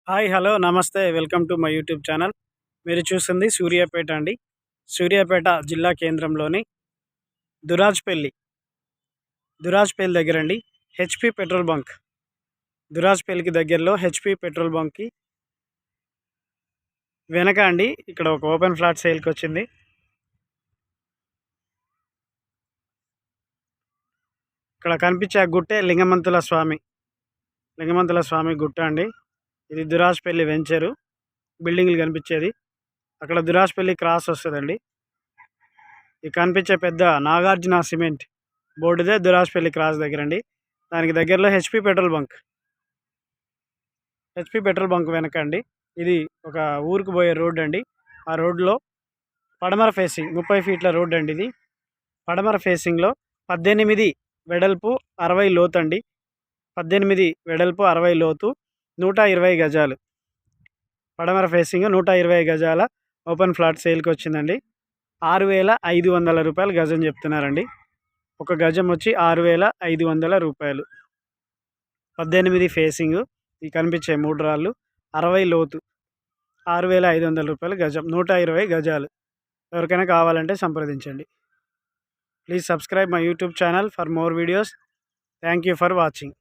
Hi hello నమస్తే welcome to my YouTube channel. మీరు చూస్తుంది సూర్యాపేట అండి. సూర్యాపేట జిల్లా కేంద్రంలోని దురాజ్పల్లి దగ్గర అండి. హెచ్పి పెట్రోల్ బంక్, దురాజ్పల్లికి దగ్గరలో హెచ్పి పెట్రోల్ బంక్కి వెనక అండి. ఇక్కడ ఒక ఓపెన్ ఫ్లాట్ సేల్కి వచ్చింది. ఇక్కడ కనిపించే గుట్టే లింగమంతుల స్వామి గుట్ట అండి. ఇది దురాజ్పల్లి వెంచరు. బిల్డింగ్లు కనిపించేది అక్కడ దురాజ్పల్లి క్రాస్ వస్తుందండి. ఇది కనిపించే పెద్ద నాగార్జున సిమెంట్ బోర్డుదే దురాజ్పల్లి క్రాస్ దగ్గర అండి. దానికి దగ్గరలో హెచ్పి పెట్రోల్ బంక్ వెనక అండి. ఇది ఒక ఊరికి పోయే రోడ్ అండి. ఆ రోడ్లో పడమర ఫేసింగ్ 30 ఫీట్ల రోడ్ అండి. ఇది పడమర ఫేసింగ్లో 18 వెడల్పు 60 లోతు అండి. 18 వెడల్పు 60 లోతు 120 గజాలు. పడమర ఫేసింగ్ 120 గజాల ఓపెన్ ఫ్లాట్ సేల్కి వచ్చిందండి. 6,500 రూపాయలు గజం చెప్తున్నారండి. ఒక గజం వచ్చి 6,500 రూపాయలు. 18 ఫేసింగ్, ఈ కనిపించే 3 రాళ్ళు, 60 లోతు, 6,500 రూపాయలు గజం, 120 గజాలు. ఎవరికైనా కావాలంటే సంప్రదించండి. Please subscribe my YouTube channel for more videos. Thank you for watching.